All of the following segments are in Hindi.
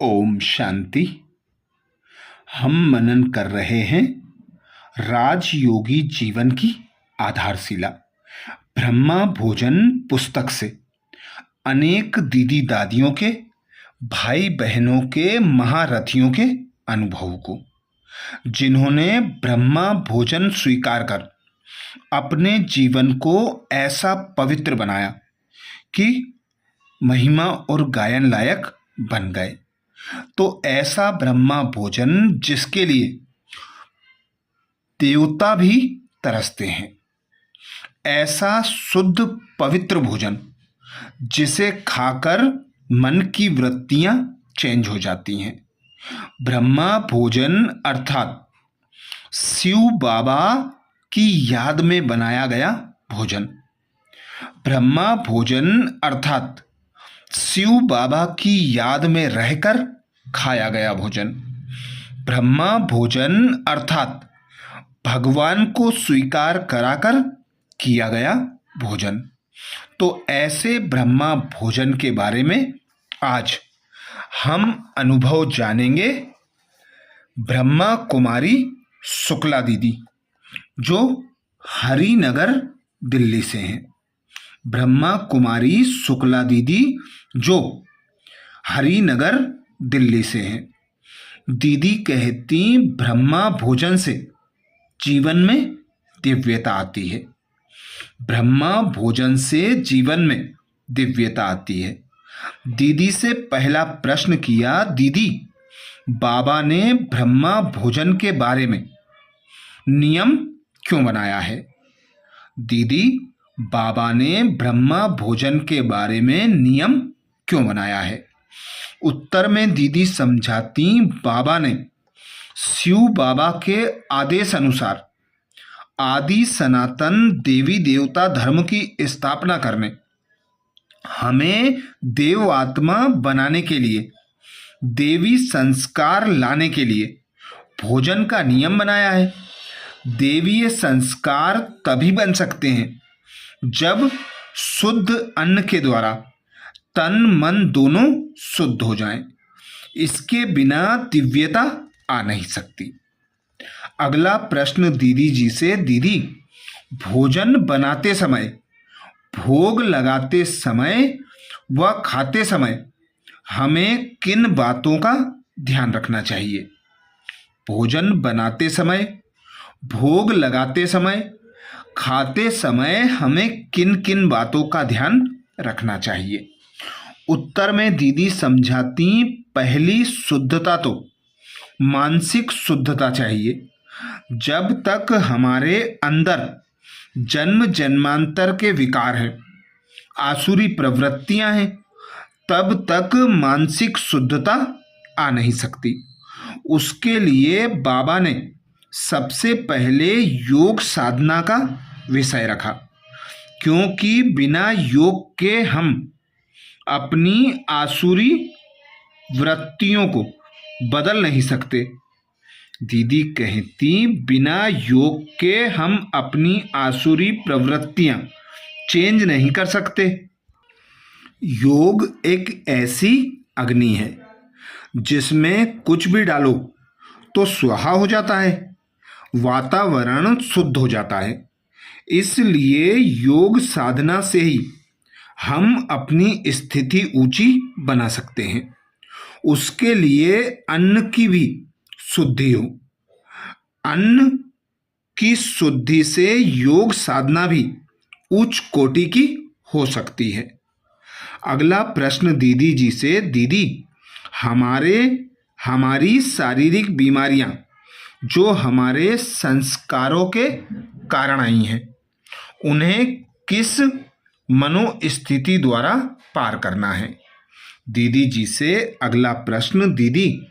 ओम शांति। हम मनन कर रहे हैं राजयोगी जीवन की आधारशिला ब्रह्मा भोजन पुस्तक से अनेक दीदी दादियों के, भाई बहनों के, महारथियों के अनुभव को, जिन्होंने ब्रह्मा भोजन स्वीकार कर अपने जीवन को ऐसा पवित्र बनाया कि महिमा और गायन लायक बन गए। तो ऐसा ब्रह्मा भोजन जिसके लिए देवता भी तरसते हैं, ऐसा शुद्ध पवित्र भोजन जिसे खाकर मन की वृत्तियां चेंज हो जाती हैं। ब्रह्मा भोजन अर्थात शिव बाबा की याद में बनाया गया भोजन। ब्रह्मा भोजन अर्थात शिव बाबा की याद में रहकर खाया गया भोजन। ब्रह्मा भोजन अर्थात भगवान को स्वीकार कराकर किया गया भोजन। तो ऐसे ब्रह्मा भोजन के बारे में आज हम अनुभव जानेंगे। ब्रह्मा कुमारी शुक्ला दीदी जो हरिनगर दिल्ली से हैं। ब्रह्मा कुमारी शुक्ला दीदी जो हरिनगर दिल्ली से हैं। दीदी कहती ब्रह्मा भोजन से जीवन में दिव्यता आती है। ब्रह्मा भोजन से जीवन में दिव्यता आती है। दीदी से पहला प्रश्न किया, दीदी बाबा ने ब्रह्मा भोजन के बारे में नियम क्यों बनाया है? दीदी बाबा ने ब्रह्मा भोजन के बारे में नियम क्यों बनाया है? उत्तर में दीदी समझाती बाबा ने शिव बाबा के आदेश अनुसार आदि सनातन देवी देवता धर्म की स्थापना करने, हमें देव आत्मा बनाने के लिए, देवी संस्कार लाने के लिए भोजन का नियम बनाया है। देवीय संस्कार तभी बन सकते हैं जब शुद्ध अन्न के द्वारा तन मन दोनों शुद्ध हो जाएं। इसके बिना दिव्यता आ नहीं सकती। अगला प्रश्न दीदी जी से, दीदी भोजन बनाते समय, भोग लगाते समय व खाते समय हमें किन बातों का ध्यान रखना चाहिए? भोजन बनाते समय, भोग लगाते समय, खाते समय हमें किन किन बातों का ध्यान रखना चाहिए? उत्तर में दीदी समझाती पहली शुद्धता तो मानसिक शुद्धता चाहिए। जब तक हमारे अंदर जन्म जन्मांतर के विकार हैं, आसुरी प्रवृत्तियां हैं, तब तक मानसिक शुद्धता आ नहीं सकती। उसके लिए बाबा ने सबसे पहले योग साधना का विषय रखा, क्योंकि बिना योग के हम अपनी आसुरी वृत्तियों को बदल नहीं सकते। दीदी कहती बिना योग के हम अपनी आसुरी प्रवृत्तियां चेंज नहीं कर सकते। योग एक ऐसी अग्नि है जिसमें कुछ भी डालो तो स्वाहा हो जाता है, वातावरण शुद्ध हो जाता है। इसलिए योग साधना से ही हम अपनी स्थिति ऊंची बना सकते हैं। उसके लिए अन्न की भी शुद्धि हो। अन्न की शुद्धि से योग साधना भी उच्च कोटि की हो सकती है। अगला प्रश्न दीदी जी से, दीदी हमारी शारीरिक बीमारियां जो हमारे संस्कारों के कारण आई हैं, उन्हें किस मनोस्थिति द्वारा पार करना है? दीदी जी से अगला प्रश्न, दीदी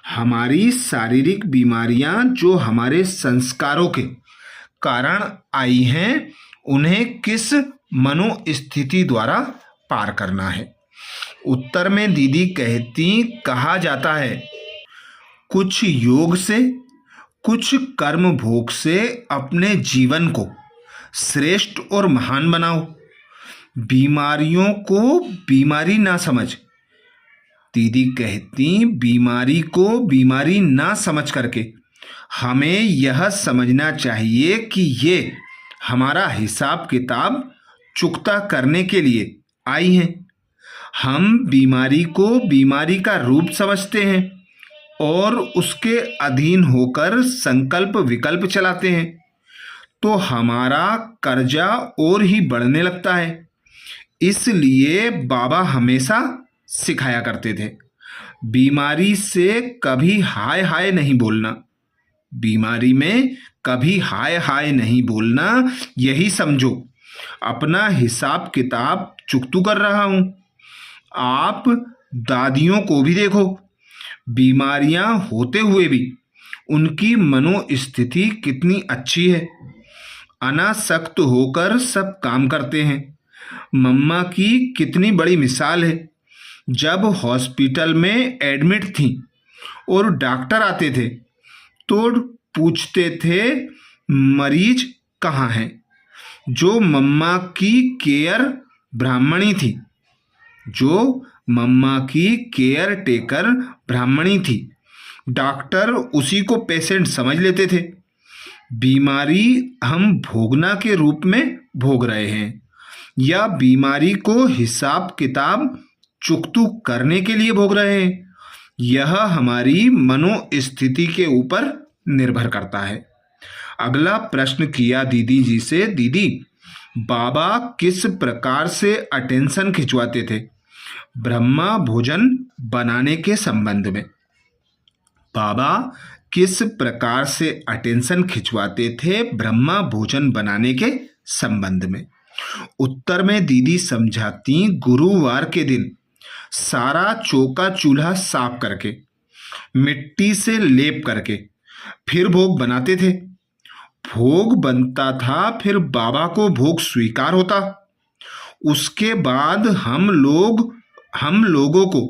हमारी शारीरिक बीमारियां जो हमारे संस्कारों के कारण आई हैं, उन्हें किस मनोस्थिति द्वारा पार करना है? उत्तर में दीदी कहती कहा जाता है कुछ योग से, कुछ कर्म भोग से अपने जीवन को श्रेष्ठ और महान बनाओ। बीमारियों को बीमारी ना समझ दीदी कहती, बीमारी को बीमारी ना समझ करके हमें यह समझना चाहिए कि ये हमारा हिसाब किताब चुकता करने के लिए आई हैं। हम बीमारी को बीमारी का रूप समझते हैं और उसके अधीन होकर संकल्प विकल्प चलाते हैं, तो हमारा कर्जा और ही बढ़ने लगता है। इसलिए बाबा हमेशा सिखाया करते थे, बीमारी से कभी हाय हाय नहीं बोलना, बीमारी में कभी हाय हाय नहीं बोलना, यही समझो अपना हिसाब किताब चुकतू कर रहा हूं। आप दादियों को भी देखो, बीमारियां होते हुए भी उनकी मनोस्थिति कितनी अच्छी है, अनासक्त होकर सब काम करते हैं। मम्मा की कितनी बड़ी मिसाल है, जब हॉस्पिटल में एडमिट थी और डॉक्टर आते थे तो पूछते थे मरीज कहाँ है। जो मम्मा की केयर ब्राह्मणी थी, जो मम्मा की केयर टेकर ब्राह्मणी थी, डॉक्टर उसी को पेशेंट समझ लेते थे। बीमारी हम भोगना के रूप में भोग रहे हैं या बीमारी को हिसाब किताब चुकतू करने के लिए भोग रहे हैं, यह हमारी मनोस्थिति के ऊपर निर्भर करता है। अगला प्रश्न किया दीदी जी से, दीदी बाबा किस प्रकार से अटेंशन खिंचवाते थे ब्रह्मा भोजन बनाने के संबंध में? बाबा किस प्रकार से अटेंशन खिंचवाते थे ब्रह्मा भोजन बनाने के संबंध में? उत्तर में दीदी समझाती, गुरुवार के दिन सारा चौका चूल्हा साफ करके मिट्टी से लेप करके फिर भोग बनाते थे। भोग बनता था, फिर बाबा को भोग स्वीकार होता। उसके बाद हम लोगों को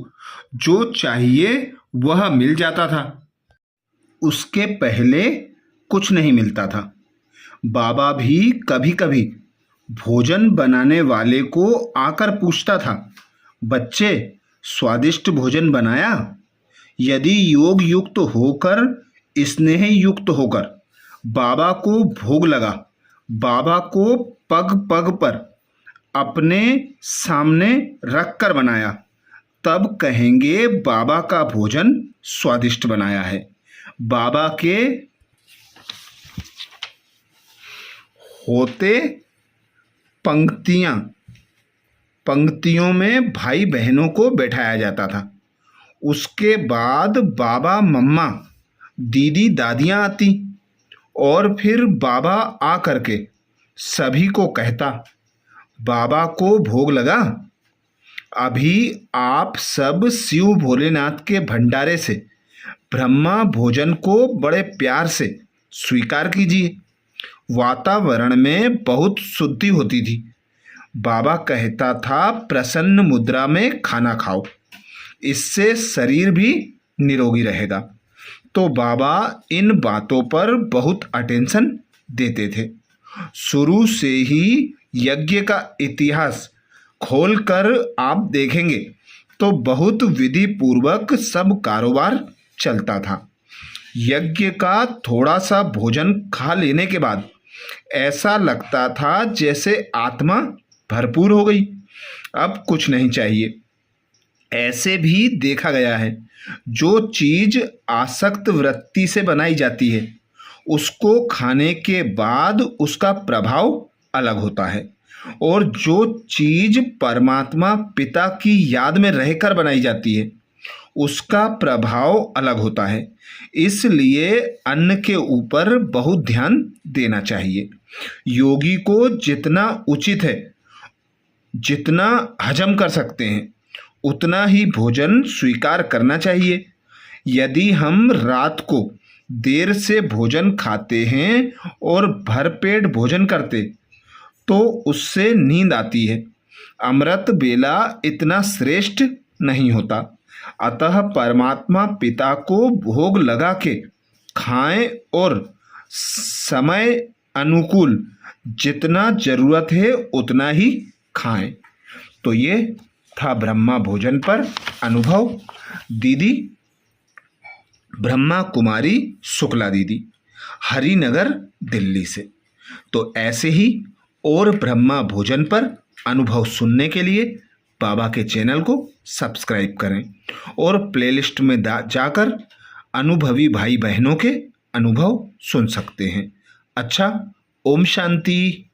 जो चाहिए वह मिल जाता था। उसके पहले कुछ नहीं मिलता था। बाबा भी कभी कभी भोजन बनाने वाले को आकर पूछता था, बच्चे स्वादिष्ट भोजन बनाया? यदि योग युक्त होकर, स्नेह युक्त होकर बाबा को भोग लगा, बाबा को पग पग पर अपने सामने रखकर बनाया, तब कहेंगे बाबा का भोजन स्वादिष्ट बनाया है। बाबा के होते पंक्तियों में भाई बहनों को बैठाया जाता था। उसके बाद बाबा मम्मा दीदी दादियाँ आती और फिर बाबा आ करके सभी को कहता, बाबा को भोग लगा? अभी आप सब शिव भोलेनाथ के भंडारे से ब्रह्मा भोजन को बड़े प्यार से स्वीकार कीजिए। वातावरण में बहुत शुद्धि होती थी। बाबा कहता था, प्रसन्न मुद्रा में खाना खाओ, इससे शरीर भी निरोगी रहेगा। तो बाबा इन बातों पर बहुत अटेंशन देते थे। शुरू से ही यज्ञ का इतिहास खोलकर आप देखेंगे तो बहुत विधि पूर्वक सब कारोबार चलता था। यज्ञ का थोड़ा सा भोजन खा लेने के बाद ऐसा लगता था जैसे आत्मा भरपूर हो गई, अब कुछ नहीं चाहिए। ऐसे भी देखा गया है, जो चीज आसक्त वृत्ति से बनाई जाती है, उसको खाने के बाद उसका प्रभाव अलग होता है, और जो चीज परमात्मा पिता की याद में रहकर बनाई जाती है, उसका प्रभाव अलग होता है। इसलिए अन्न के ऊपर बहुत ध्यान देना चाहिए। योगी को जितना उचित है, जितना हजम कर सकते हैं, उतना ही भोजन स्वीकार करना चाहिए। यदि हम रात को देर से भोजन खाते हैं और भरपेट भोजन करते तो उससे नींद आती है। अमृत बेला इतना श्रेष्ठ नहीं होता। अतः परमात्मा पिता को भोग लगा के खाएं और समय अनुकूल जितना जरूरत है उतना ही खाएं। तो ये था ब्रह्मा भोजन पर अनुभव, दीदी ब्रह्मा कुमारी शुक्ला दीदी, हरिनगर दिल्ली से। तो ऐसे ही और ब्रह्मा भोजन पर अनुभव सुनने के लिए बाबा के चैनल को सब्सक्राइब करें और प्लेलिस्ट में जाकर अनुभवी भाई बहनों के अनुभव सुन सकते हैं। अच्छा, ओम शांति।